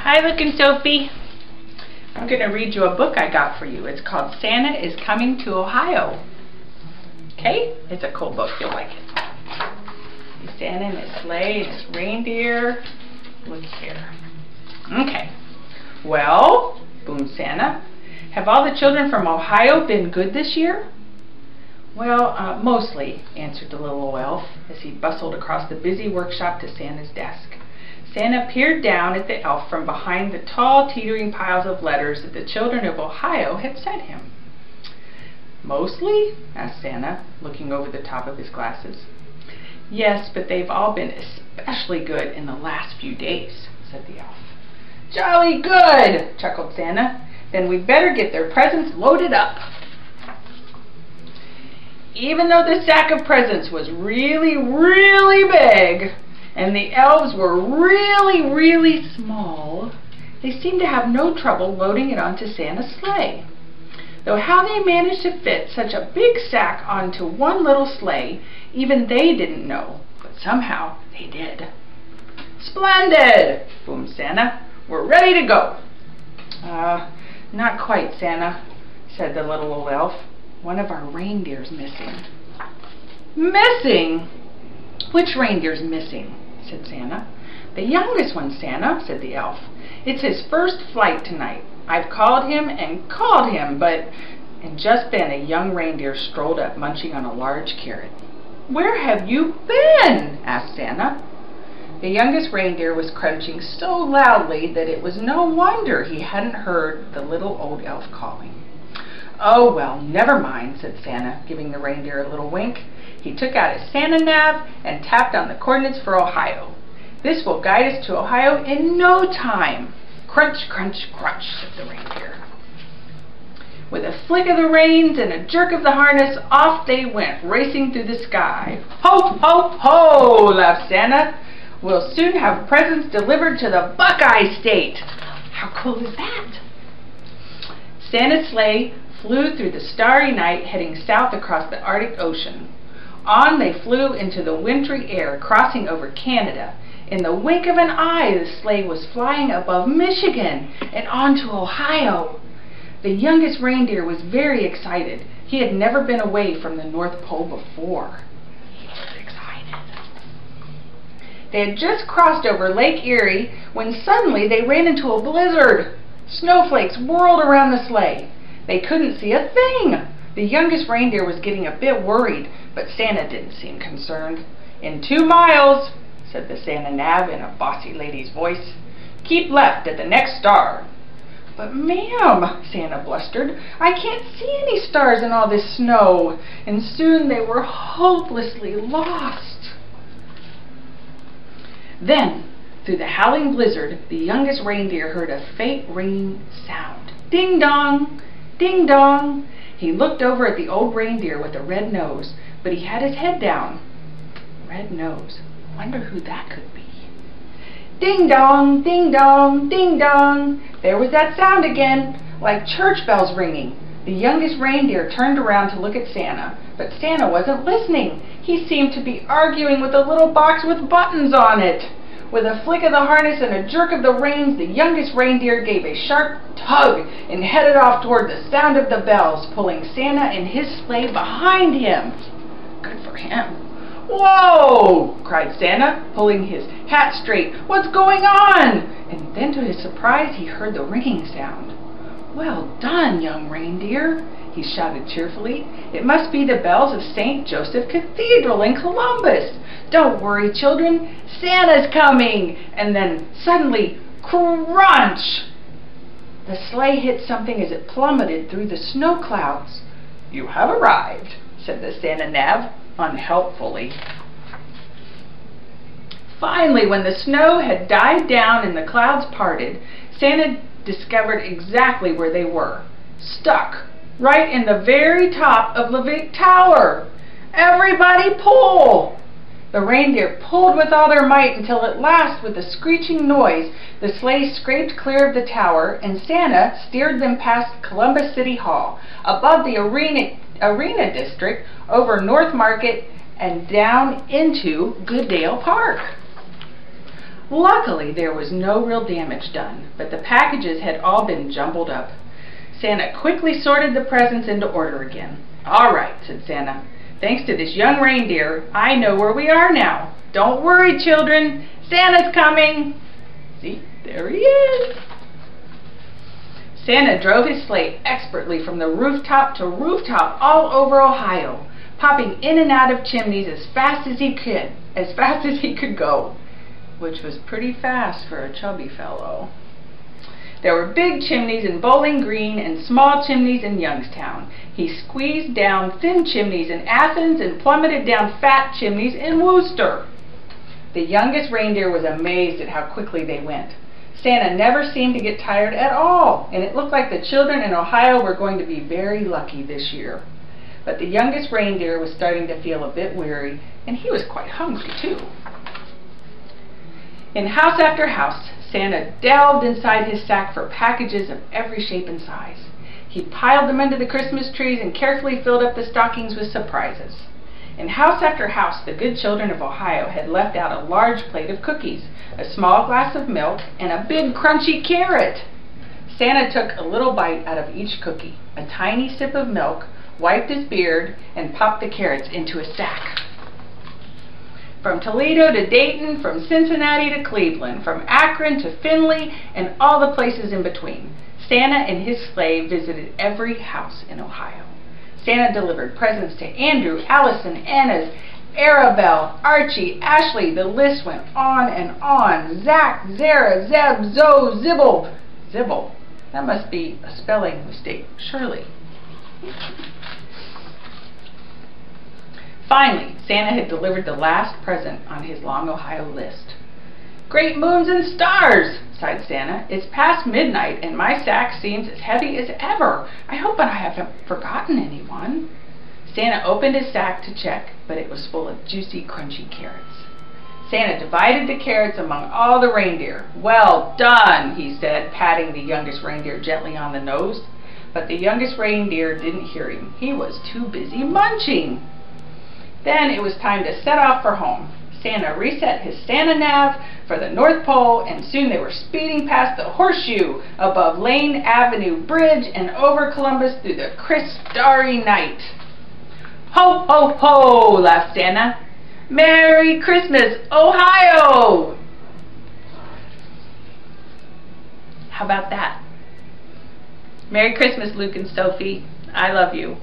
Hi, Luke and Sophie. I'm going to read you a book I got for you. It's called Santa is Coming to Ohio. Okay? It's a cool book. You'll like it. He's Santa in his sleigh and his reindeer. Look here. Okay. Well, boomed Santa, have all the children from Ohio been good this year? Well, mostly, answered the little elf as he bustled across the busy workshop to Santa's desk. Santa peered down at the elf from behind the tall, teetering piles of letters that the children of Ohio had sent him. Mostly? Asked Santa, looking over the top of his glasses. Yes, but they've all been especially good in the last few days, said the elf. Jolly good, chuckled Santa. Then we'd better get their presents loaded up. Even though the sack of presents was really, really big, and the elves were really, really small, they seemed to have no trouble loading it onto Santa's sleigh. Though how they managed to fit such a big sack onto one little sleigh, even they didn't know, but somehow they did. Splendid, boomed Santa. We're ready to go. Not quite, Santa, said the little old elf. One of our reindeer's missing. Missing? Which reindeer's missing? Said Santa. The youngest one, Santa, said the elf. It's his first flight tonight. I've called him and called him, but... And just then a young reindeer strolled up, munching on a large carrot. Where have you been? Asked Santa. The youngest reindeer was crunching so loudly that it was no wonder he hadn't heard the little old elf calling. Oh, well, never mind, said Santa, giving the reindeer a little wink. He took out his Santa nav and tapped on the coordinates for Ohio. This will guide us to Ohio in no time. Crunch, crunch, crunch, said the reindeer. With a flick of the reins and a jerk of the harness, off they went, racing through the sky. Ho, ho, ho, laughed Santa. We'll soon have presents delivered to the Buckeye State. How cool is that? Santa's sleigh flew through the starry night, heading south across the Arctic Ocean. On they flew into the wintry air, crossing over Canada. In the wink of an eye, the sleigh was flying above Michigan and on to Ohio. The youngest reindeer was very excited. He had never been away from the North Pole before. He was excited. They had just crossed over Lake Erie when suddenly they ran into a blizzard. Snowflakes whirled around the sleigh. They couldn't see a thing. The youngest reindeer was getting a bit worried, but Santa didn't seem concerned. In 2 miles, said the Santa nav in a bossy lady's voice. Keep left at the next star. But ma'am, Santa blustered, I can't see any stars in all this snow. And soon they were hopelessly lost. Then, through the howling blizzard, the youngest reindeer heard a faint ringing sound. Ding dong! Ding dong! He looked over at the old reindeer with a red nose, but he had his head down. Red nose. Wonder who that could be. Ding dong! Ding dong! Ding dong! There was that sound again, like church bells ringing. The youngest reindeer turned around to look at Santa, but Santa wasn't listening. He seemed to be arguing with a little box with buttons on it. With a flick of the harness and a jerk of the reins, the youngest reindeer gave a sharp tug and headed off toward the sound of the bells, pulling Santa and his sleigh behind him. Good for him. Whoa! Cried Santa, pulling his hat straight. What's going on? And then to his surprise, he heard the ringing sound. Well done, young reindeer, he shouted cheerfully. It must be the bells of St. Joseph Cathedral in Columbus. Don't worry, children, Santa's coming! And then suddenly, crunch! The sleigh hit something as it plummeted through the snow clouds. You have arrived, said the Santa nav, unhelpfully. Finally, when the snow had died down and the clouds parted, Santa discovered exactly where they were. Stuck right in the very top of the big tower. Everybody pull! The reindeer pulled with all their might until at last, with a screeching noise, the sleigh scraped clear of the tower, and Santa steered them past Columbus City Hall, above the Arena District, over North Market, and down into Goodale Park. Luckily, there was no real damage done, but the packages had all been jumbled up. Santa quickly sorted the presents into order again. "All right," said Santa. "Thanks to this young reindeer, I know where we are now. Don't worry, children. Santa's coming." See, there he is. Santa drove his sleigh expertly from the rooftop to rooftop all over Ohio, popping in and out of chimneys as fast as he could go, which was pretty fast for a chubby fellow. There were big chimneys in Bowling Green and small chimneys in Youngstown. He squeezed down thin chimneys in Athens and plummeted down fat chimneys in Worcester. The youngest reindeer was amazed at how quickly they went. Santa never seemed to get tired at all, and it looked like the children in Ohio were going to be very lucky this year. But the youngest reindeer was starting to feel a bit weary, and he was quite hungry too. In house after house, Santa delved inside his sack for packages of every shape and size. He piled them under the Christmas trees and carefully filled up the stockings with surprises. In house after house, the good children of Ohio had left out a large plate of cookies, a small glass of milk, and a big crunchy carrot. Santa took a little bite out of each cookie, a tiny sip of milk, wiped his beard, and popped the carrots into a sack. From Toledo to Dayton, from Cincinnati to Cleveland, from Akron to Findlay, and all the places in between, Santa and his sleigh visited every house in Ohio. Santa delivered presents to Andrew, Allison, Anna's, Arabelle, Archie, Ashley. The list went on and on. Zach, Zara, Zeb, Zoe, Zibble. Zibble. That must be a spelling mistake, surely. Finally, Santa had delivered the last present on his long Ohio list. "Great moons and stars," sighed Santa. "It's past midnight and my sack seems as heavy as ever. I hope I haven't forgotten anyone." Santa opened his sack to check, but it was full of juicy, crunchy carrots. Santa divided the carrots among all the reindeer. "Well done," he said, patting the youngest reindeer gently on the nose. But the youngest reindeer didn't hear him. He was too busy munching. Then it was time to set off for home. Santa reset his Santa nav for the North Pole, and soon they were speeding past the horseshoe, above Lane Avenue Bridge, and over Columbus through the crisp, starry night. "Ho, ho, ho," laughed Santa. "Merry Christmas, Ohio!" How about that? Merry Christmas, Luke and Sophie. I love you.